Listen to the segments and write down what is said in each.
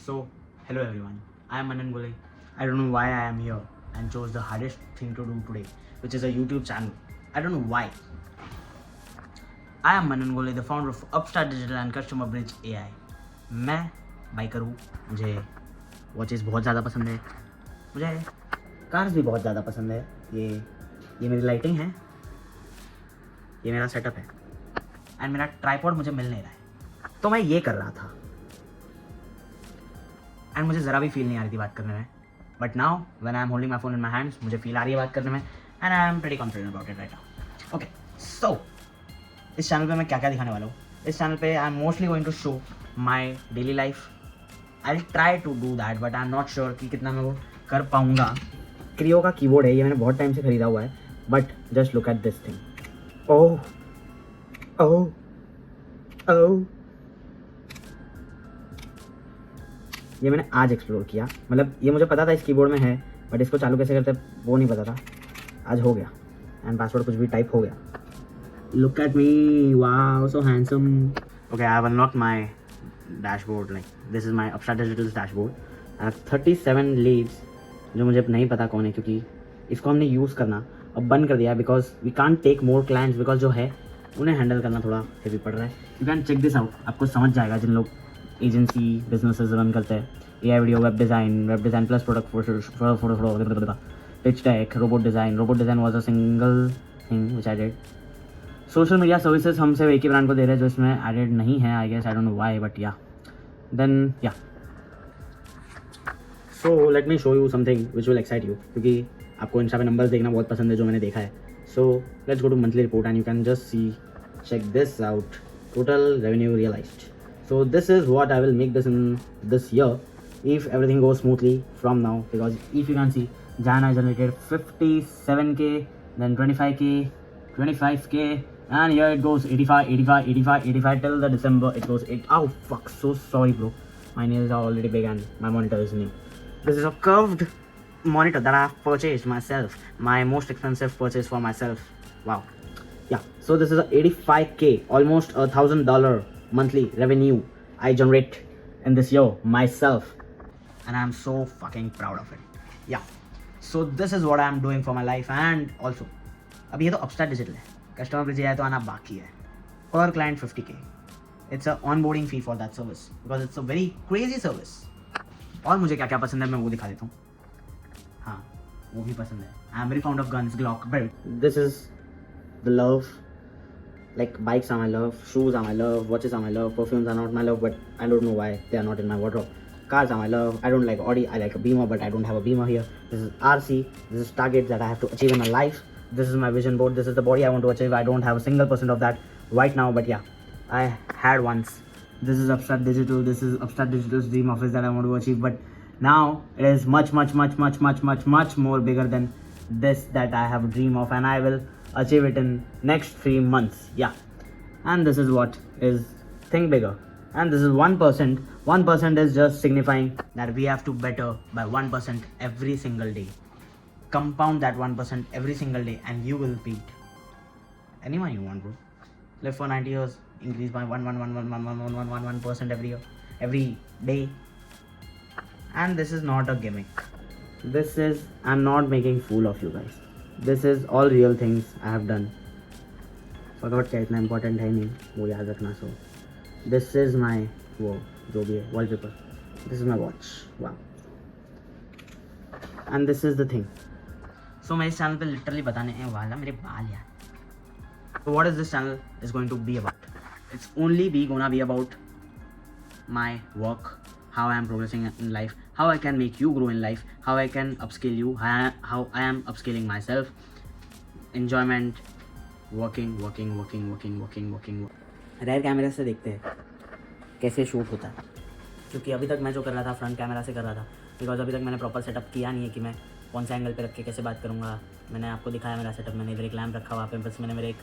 So, hello everyone. I am Manan Gulay. I don't know why I am here and chose the hardest thing to do today, which is a YouTube channel. I don't know why. I am Manan Gulay, the founder of Upstart Digital and Customer Bridge AI. मैं biker हूँ. मुझे watches बहुत ज़्यादा पसंद है. मुझे cars भी बहुत ज़्यादा पसंद है. ये मेरी लाइटिंग है. ये मेरा सेटअप है. एंड मेरा ट्राइपॉड मुझे मिल नहीं रहा है. तो मैं ये कर रहा था. एंड मुझे ज़रा भी फील नहीं आ रही थी बात करने में. But now when I am holding my phone in my hands मुझे फील आ रही है बात करने में. And I am pretty confident about it right now. Okay, so इस चैनल पे मैं क्या क्या दिखाने वाला हूँ. इस चैनल पे I am mostly going to show my daily life. I will try to do that but I am not sure कि कितना मैं वो कर पाऊँगा. क्रियो का कीबोर्ड है, ये मैंने बहुत टाइम से खरीदा हुआ है. But just look at this thing. Oh oh oh, ये मैंने आज एक्सप्लोर किया. मतलब ये मुझे पता था इस कीबोर्ड में है, बट इसको चालू कैसे करते वो नहीं पता था. आज हो गया. एंड पासवर्ड कुछ भी टाइप हो गया. Look at me, wow so handsome. Okay, I have unlocked my dashboard. Like this is my upstart digital dashboard. I have 37 leads जो मुझे नहीं पता कौन है, क्योंकि इसको हमने यूज़ करना अब बंद कर दिया है because we can't take more clients. Because जो है उन्हें हैंडल करना थोड़ा हेवी पड़ रहा है. You can check this out. आपको समझ जाएगा जिन लोग एजेंसी बिजनेसेस रन करते हैं. AI video, web design plus product photo, pitch deck, robot design was a single thing which I did. Social media services हम सिर्फ एक ही ब्रांड को दे रहे हैं जो इसमें एडेड नहीं है. I guess I don't know why, but yeah then yeah. So let me show you something which will excite you, क्योंकि आपको इंस्टा पे नंबर्स देखना बहुत पसंद है जो मैंने देखा है. So let's go to monthly report and you can just see, check this out. Total revenue realized. So this is what I will make this in this year if everything goes smoothly from now, because if you can see, Jan I generated 57k, then 25k, 25k, and here it goes 85 till the December it goes 8. Oh fuck, so sorry bro, my nails are already big and my monitor is new. This is a curved monitor that I have purchased myself, my most expensive purchase for myself. Wow. Yeah, so this is a 85k, almost $1,000 monthly revenue I generate in this year myself, and I'm so fucking proud of it. Yeah, so this is what I'm doing for my life. And also अब ये तो upstart digital है, customer bridge AI तो आना बाकी है. पर client 50k. It's a onboarding fee for that service because it's a very crazy service. और मुझे क्या क्या पसंद है मैं वो दिखा देता हूँ. हाँ, वो भी पसंद है. I am very found of guns, Glock, belt. This is the love. Like bikes are my love, shoes are my love, watches are my love, perfumes are not my love, but I don't know why they are not in my wardrobe. Cars are my love. I don't like Audi, I like a Beamer, but I don't have a Beamer here. This is RC. This is targets that I have to achieve in my life. This is my vision board. This is the body I want to achieve. I don't have a single % of that right now, but yeah, I had once. This is Upstart Digital. This is Upstart Digital's dream office that I want to achieve, but now it is much more bigger than this that I have a dream of, and I will achieve it in next 3 months. Yeah, and this is what is think bigger, and this is 1%. 1% is just signifying that we have to better by 1% every single day. Compound that 1% every single day and you will beat anyone you want, bro. Live for 90 years, increase by 1% every year, every day. And this is not a gimmick. This is, I'm not making fool of you guys. This is all real things I have done. Forgot क्या इतना important है नहीं, वो याद रखना. So this is my वो जो भी है wallpaper. This is my watch. Wow. And this is the thing. So मैं इस चैनल पे लिटरली बताने वाला मेरे बाल यार. So what is this channel is going to be about? It's only gonna be about my work, how I am progressing in life, how I can make you grow in life, how I can upscale you, how I am upscaling myself, enjoyment, working. Rear कैमरे से देखते हैं कैसे shoot होता है, क्योंकि अभी तक मैं जो कर रहा था फ्रंट कैमरा से कर रहा था. बिकॉज अभी तक मैंने प्रॉपर सेटअप किया नहीं है कि मैं कौन सा एंगल पे रख के कैसे बात करूँगा. मैंने आपको दिखाया मेरा सेटअप. मैंने इधर एक लैम्प रखा वहाँ पे, बस मैंने मेरे एक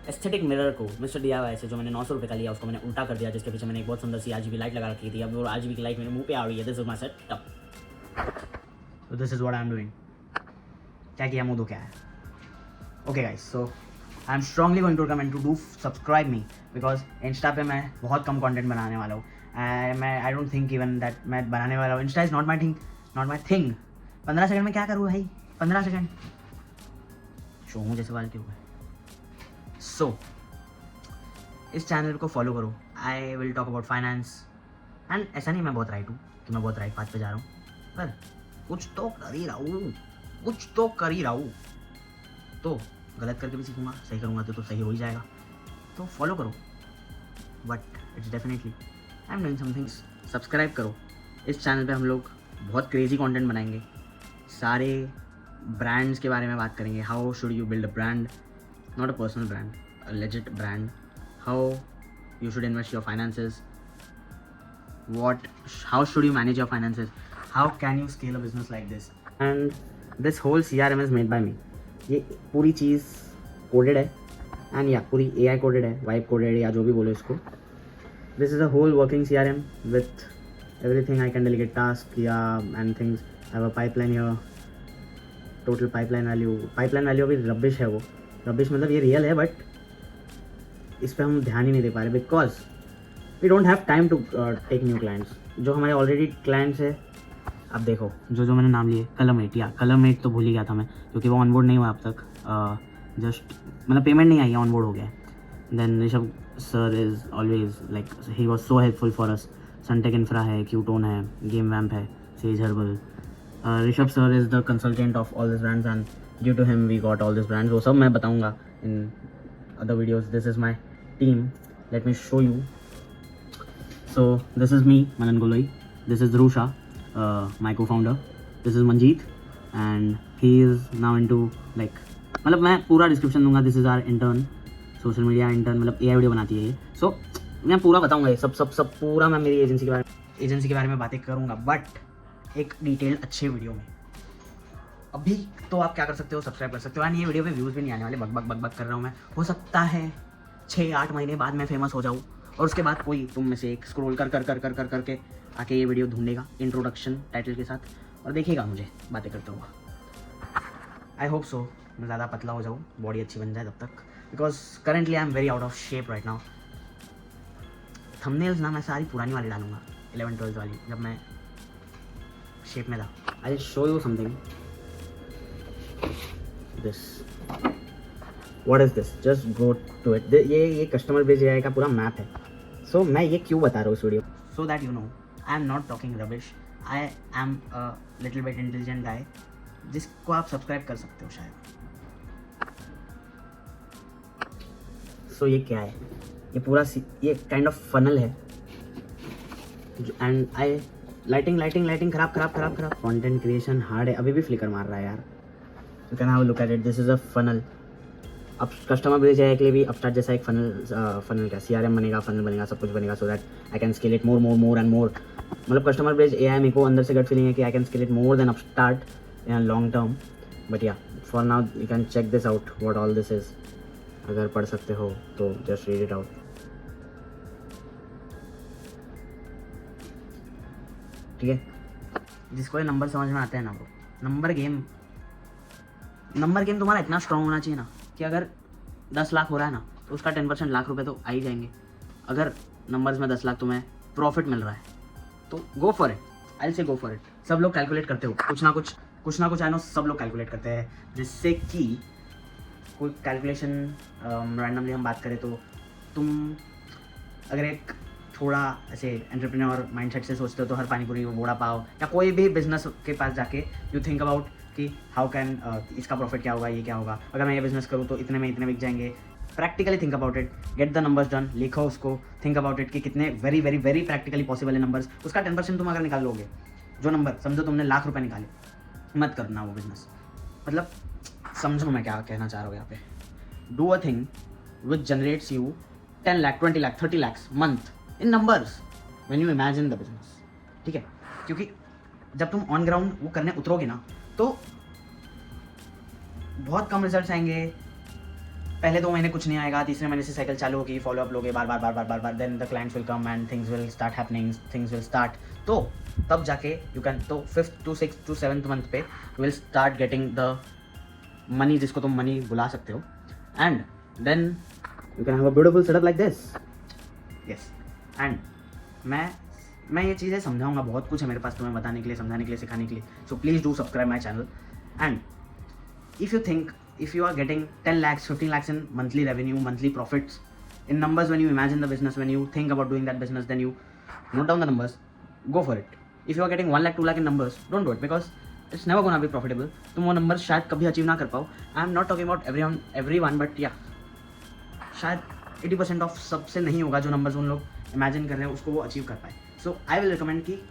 एस्थेटिक मिरर को मिस्टर DIY से जो मैंने 900 रुपये का लिया उसको मैंने उल्टा कर दिया, जिसके पीछे मैंने एक बहुत सुंदर सी RGB लाइट लगा रखी थी. अब वो RGB की लाइट मेरे मुंह पे आ रही है. This is my setup. So this is what I am doing. क्या किया मुँह दो क्या है. Okay guys, so I am strongly going to recommend to do subscribe me because Insta पे मैं बहुत कम कंटेंट बनाने वाला हूँ. I don't think even that मैं बनाने वाला हूँ. Insta is not my thing. 15 second में क्या करूँ भाई? 15 सेकंड चोमू जैसे बाल के हुए. सो इस चैनल को फॉलो करो. I will talk about finance. And ऐसा नहीं मैं बहुत राइट हूँ कि मैं बहुत राइट पाथ पे जा रहा हूँ, पर कुछ तो कर ही रहा हूँ. तो गलत करके भी सीखूंगा, सही करूँगा तो सही हो ही जाएगा. तो फॉलो करो. But it's definitely I am doing something. Subscribe करो. इस चैनल पे हम लोग बहुत क्रेजी कंटेंट बनाएंगे. सारे ब्रांड्स के बारे में बात करेंगे. How should you build a brand, not a personal brand, a legit brand. How you should invest your finances, how should you manage your finances, how can you scale a business like this, and this whole CRM is made by me. ये पूरी चीज़ coded है and या पूरी AI coded है, vibe coded या जो भी बोलो इसको. This is a whole working CRM with everything. I can delegate task या and things. I have a pipeline here. Total pipeline value अभी रबिश है. वो रबिश मतलब ये रियल है, बट इस पर हम ध्यान ही नहीं दे पा रहे because we don't have time to take new clients. जो हमारे ऑलरेडी क्लाइंट्स है, अब देखो जो मैंने नाम लिए, कलम 8 तो भूल ही गया था मैं, क्योंकि वो ऑनबोर्ड नहीं हुआ अब तक. जस्ट मतलब पेमेंट नहीं आई है, ऑनबोर्ड हो गया. Then Rishabh sir is always like he was so helpful for us. Suntech Infra है, क्यूटोन है, गेम वैम्प है, Sage Herbal. Rishabh sir is the consultant of all this brands and due to him we got all this brands. वो सब मैं बताऊँगा इन other videos. This is my team. Let me show you. So this is me, Manan Goloi. This is Rusha, my co-founder. This is Manjeet and he is now into like मतलब मैं पूरा description दूंगा. This is our intern, social media intern, मतलब AI video बनाती है ये. सो मैं पूरा बताऊंगा ये सब पूरा. मैं मेरी एजेंसी के बारे में बातें करूंगा, बट एक डिटेल अच्छे वीडियो में. अभी तो आप क्या कर सकते हो, सब्सक्राइब कर सकते हो. एंड ये वीडियो पे व्यूज़ भी नहीं आने वाले. बक कर रहा हूँ मैं. हो सकता है 6-8 महीने बाद मैं फेमस हो जाऊँ और उसके बाद कोई तुम में से एक स्क्रॉल कर करके आके ये वीडियो ढूंढेगा इंट्रोडक्शन टाइटल के साथ और देखेगा मुझे बातें करते हुआ. आई होप सो मैं ज़्यादा पतला हो जाऊँ, बॉडी अच्छी बन जाए तब तक, because currently I am very out of shape right now. Thumbnails ना मैं सारी पुरानी वाली डालूंगा, 11-12 वाली, जब मैं शेप में था. I show you something. This what is this? Just go to it. ये कस्टमर बेस AI का पूरा मैप है. सो मैं ये क्यों बता रहा हूँ इस video, so that you know I am not talking rubbish. I am a little bit intelligent गाय जिसको आप सब्सक्राइब कर सकते हो शायद. सो ये क्या है? ये पूरा ये काइंड ऑफ फनल है. एंड आई लाइटिंग खराब. कंटेंट क्रिएशन हार्ड है. अभी भी फ्लिकर मार रहा है यार. You can have a look at it. This is a funnel. अब कस्टमर बेस AI के लिए भी अपस्टार्ट जैसा एक फनल क्या CRM बनेगा, फनल बनेगा, सब कुछ बनेगा, so that I can scale it more and more. मतलब कस्टमर बेस AI मेरे को अंदर से गट फीलिंग है कि I can scale it more than upstart in long term. But yeah for now you can check this out what all this is. अगर पढ़ सकते हो तो जस्ट रीड इट आउट. ठीक है, जिसको ये नंबर समझ में आते हैं ना ब्रो, नंबर गेम तुम्हारा इतना स्ट्रांग होना चाहिए ना कि अगर 10 लाख हो रहा है ना तो उसका 10% लाख रुपए तो आ ही जाएंगे. अगर नंबर्स में 10 लाख तुम्हें प्रॉफिट मिल रहा है तो गो फॉर इट. आई से गो फॉर इट. सब लोग कैलकुलेट करते हो कुछ ना कुछ आई नो. सब लोग कैलकुलेट करते हैं, जिससे कि कोई कैलकुलेशन रैंडमली हम बात करें तो तुम अगर एक थोड़ा ऐसे एंटरप्रेन्योर माइंडसेट से सोचते हो तो हर पानीपुरी, वड़ा पाव या कोई भी बिजनेस के पास जाके यू थिंक अबाउट कि हाउ कैन इसका प्रॉफिट क्या होगा, ये क्या होगा, अगर मैं ये बिजनेस करूँ तो इतने में इतने बिक जाएंगे. Practically think about it, get the numbers done, लिखो उसको, थिंक अबाउट इट कि कितने very very very practically possible है नंबर्स. उसका 10% तुम अगर निकाल लोगे, जो नंबर समझो तुमने लाख रुपए निकाले, मत करना वो बिजनेस. मतलब समझो मैं क्या कहना चाह रहा हूँ यहाँ पे. Do a thing which generates you 10 lakh 20 lakh 30 lakhs month in numbers when you imagine the business. ठीक है, क्योंकि जब तुम ऑन ग्राउंड वो करने उतरोगे ना तो बहुत कम रिजल्ट्स आएंगे. पहले 2 महीने कुछ नहीं आएगा, तीसरे महीने से साइकिल चालू होगी, फॉलोअप लोगे बार, then the clients will come and things will start happening, things will start. तो तब जाके यू कैन, तो 5th to 6th to 7th month पे will start getting the money, जिसको तुम मनी बुला सकते हो. And then you can have a beautiful setup like this. Yes, and मैं मैं ये चीज़ें समझाऊंगा, बहुत कुछ है मेरे पास तुम्हें बताने के लिए, समझाने के लिए, सिखाने के लिए. So please do subscribe my channel. And if you are getting 10 lakhs 15 lakhs in monthly revenue, monthly profits, in numbers, when you imagine the business, when you think about doing that business, then you note down the numbers, go for it. If you are getting 1 lakh 2 lakh in numbers, don't do it because it's never gonna be profitable. तुम वो numbers शायद कभी achieve ना कर पाओ. I am not talking about everyone but yeah, शायद 80% of सबसे नहीं होगा जो नंबर्स उन लोग इमेजिन कर रहे हैं उसको वो अचीव कर पाए. सो आई विल रिकमेंड कि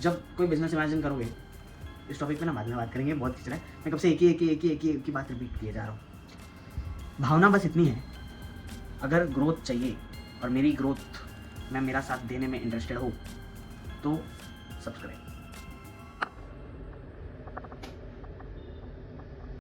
जब कोई बिजनेस इमेजिन करोगे, इस टॉपिक पे ना बाद में बात करेंगे, बहुत खिंच रहा है, मैं कब से एक ही बात रिपीट किए जा रहा हूँ. भावना बस इतनी है, अगर ग्रोथ चाहिए और मेरी ग्रोथ में मेरा साथ देने में इंटरेस्टेड हो तो सब्सक्राइब.